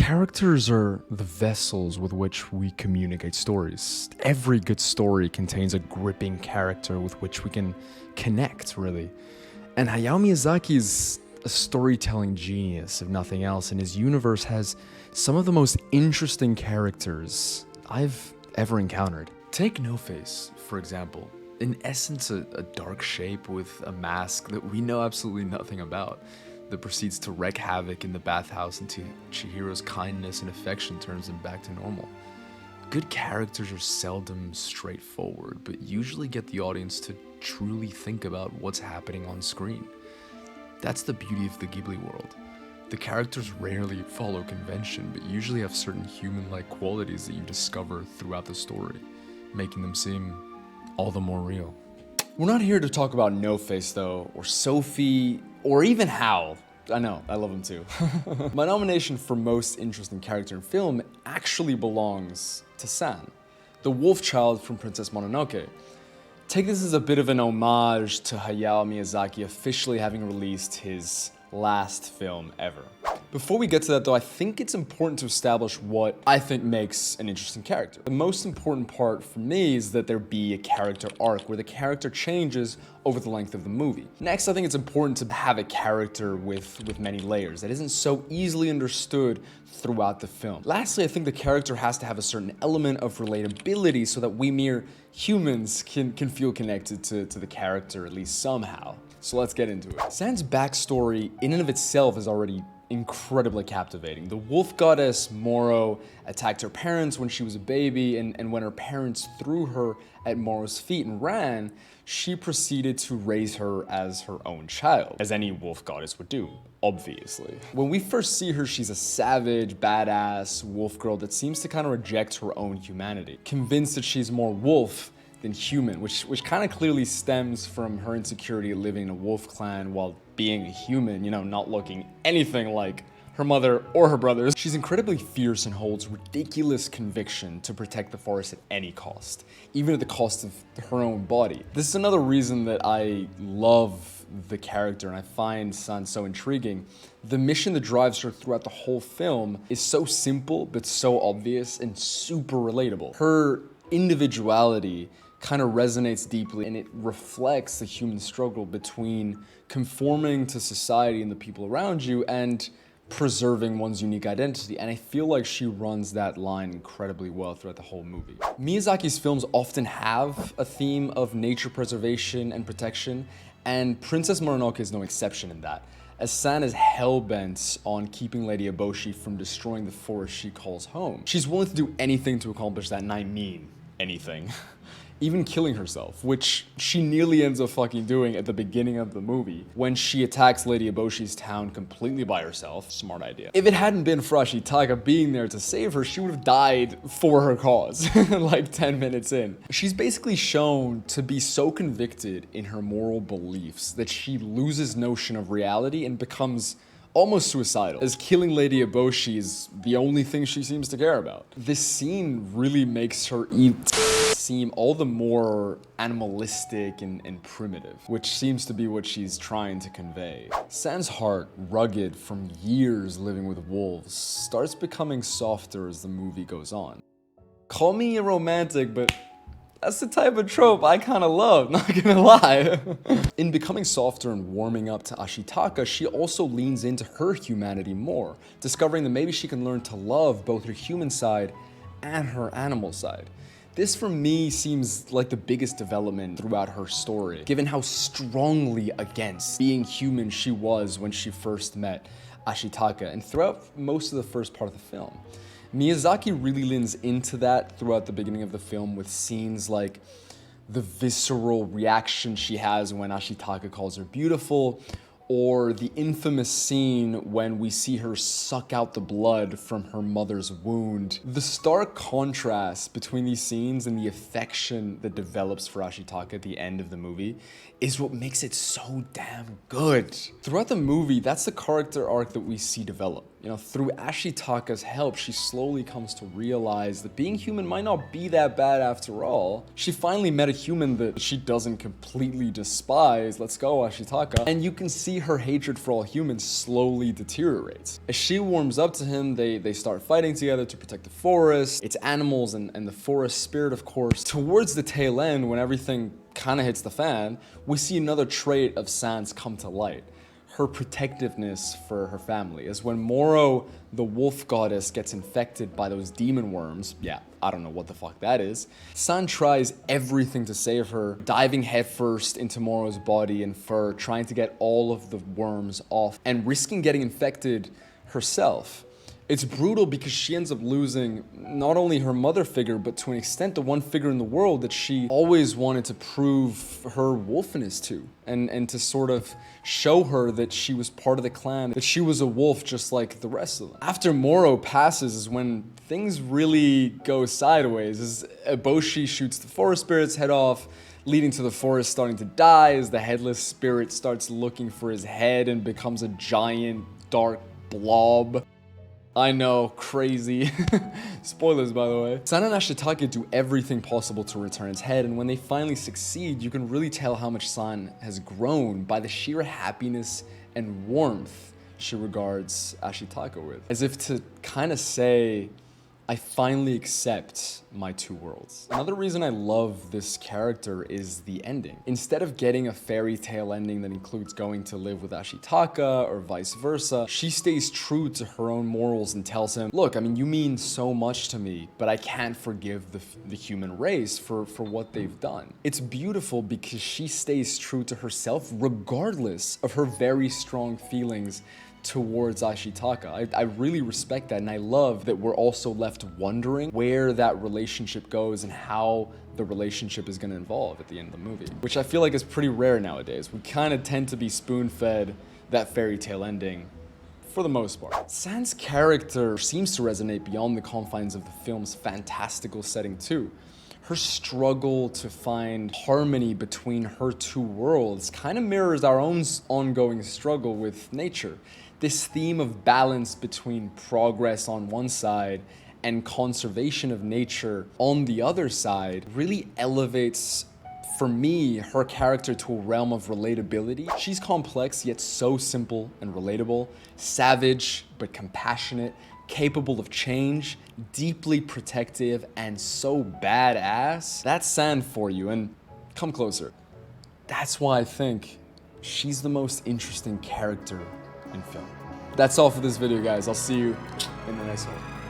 Characters are the vessels with which we communicate stories. Every good story contains a gripping character with which we can connect, really. And Hayao Miyazaki is a storytelling genius, if nothing else, and his universe has some of the most interesting characters I've ever encountered. Take No Face, for example. In essence, a dark shape with a mask that we know absolutely nothing about, that proceeds to wreak havoc in the bathhouse until Chihiro's kindness and affection turns them back to normal. Good characters are seldom straightforward, but usually get the audience to truly think about what's happening on screen. That's the beauty of the Ghibli world. The characters rarely follow convention, but usually have certain human-like qualities that you discover throughout the story, making them seem all the more real. We're not here to talk about No Face though, or Sophie, or even Hal. I know, I love him too. My nomination for most interesting character in film actually belongs to San, the wolf child from Princess Mononoke. Take this as a bit of an homage to Hayao Miyazaki officially having released his last film ever. Before we get to that though, I think it's important to establish what I think makes an interesting character. The most important part for me is that there be a character arc where the character changes over the length of the movie. Next, I think it's important to have a character with many layers that isn't so easily understood throughout the film. Lastly, I think the character has to have a certain element of relatability so that we mere humans can feel connected to the character at least somehow. So let's get into it. San's backstory in and of itself is already incredibly captivating. The wolf goddess Moro attacked her parents when she was a baby, and when her parents threw her at Moro's feet and ran, she proceeded to raise her as her own child, as any wolf goddess would do, obviously. When we first see her, she's a savage, badass wolf girl that seems to kind of reject her own humanity, convinced that she's more wolf than human, which kind of clearly stems from her insecurity living in a wolf clan while being a human, you know, not looking anything like her mother or her brothers. She's incredibly fierce and holds ridiculous conviction to protect the forest at any cost, even at the cost of her own body. This is another reason that I love the character and I find San so intriguing. The mission that drives her throughout the whole film is so simple but so obvious and super relatable. Her individuality kind of resonates deeply, and it reflects the human struggle between conforming to society and the people around you and preserving one's unique identity. And I feel like she runs that line incredibly well throughout the whole movie. Miyazaki's films often have a theme of nature preservation and protection, and Princess Mononoke is no exception in that, as San is hell-bent on keeping Lady Eboshi from destroying the forest she calls home. She's willing to do anything to accomplish that, and I mean anything. Even killing herself, which she nearly ends up fucking doing at the beginning of the movie when she attacks Lady Eboshi's town completely by herself. Smart idea. If it hadn't been for Ashitaka being there to save her, she would have died for her cause, like 10 minutes in. She's basically shown to be so convicted in her moral beliefs that she loses notion of reality and becomes almost suicidal, as killing Lady Eboshi is the only thing she seems to care about. This scene really makes her seem all the more animalistic and primitive, which seems to be what she's trying to convey. San's heart, rugged from years living with wolves, starts becoming softer as the movie goes on. Call me a romantic, but that's the type of trope I kind of love, not gonna lie. In becoming softer and warming up to Ashitaka, she also leans into her humanity more, discovering that maybe she can learn to love both her human side and her animal side. This for me seems like the biggest development throughout her story, given how strongly against being human she was when she first met Ashitaka and throughout most of the first part of the film. Miyazaki really leans into that throughout the beginning of the film with scenes like the visceral reaction she has when Ashitaka calls her beautiful, or the infamous scene when we see her suck out the blood from her mother's wound. The stark contrast between these scenes and the affection that develops for Ashitaka at the end of the movie is what makes it so damn good. Throughout the movie, that's the character arc that we see develop. You know, through Ashitaka's help, she slowly comes to realize that being human might not be that bad after all. She finally met a human that she doesn't completely despise. Let's go, Ashitaka. And you can see her hatred for all humans slowly deteriorates. As she warms up to him, they start fighting together to protect the forest, its animals, and the forest spirit, of course. Towards the tail end, when everything kind of hits the fan, we see another trait of Sans come to light. Her protectiveness for her family, as when Moro, the wolf goddess, gets infected by those demon worms, yeah, I don't know what the fuck that is, San tries everything to save her, diving headfirst into Moro's body and fur, trying to get all of the worms off, and risking getting infected herself. It's brutal because she ends up losing not only her mother figure, but to an extent the one figure in the world that she always wanted to prove her wolfiness to, and to sort of show her that she was part of the clan, that she was a wolf just like the rest of them. After Moro passes is when things really go sideways, as Eboshi shoots the forest spirit's head off, leading to the forest starting to die, as the headless spirit starts looking for his head and becomes a giant dark blob. I know, crazy. Spoilers, by the way. San and Ashitaka do everything possible to return his head, and when they finally succeed, you can really tell how much San has grown by the sheer happiness and warmth she regards Ashitaka with. As if to kind of say, I finally accept my two worlds. Another reason I love this character is the ending. Instead of getting a fairy tale ending that includes going to live with Ashitaka or vice versa, she stays true to her own morals and tells him, look, I mean, you mean so much to me, but I can't forgive the human race for what they've done. It's beautiful because she stays true to herself regardless of her very strong feelings towards Ashitaka. I really respect that, and I love that we're also left wondering where that relationship goes and how the relationship is going to evolve at the end of the movie, which I feel like is pretty rare nowadays. We kind of tend to be spoon-fed that fairy tale ending for the most part. Sans' character seems to resonate beyond the confines of the film's fantastical setting too. Her struggle to find harmony between her two worlds kind of mirrors our own ongoing struggle with nature. This theme of balance between progress on one side and conservation of nature on the other side really elevates, for me, her character to a realm of relatability. She's complex yet so simple and relatable, savage but compassionate, capable of change, deeply protective, and so badass. That's San for you, and come closer. That's why I think she's the most interesting character in film. That's all for this video, guys. I'll see you in the next one.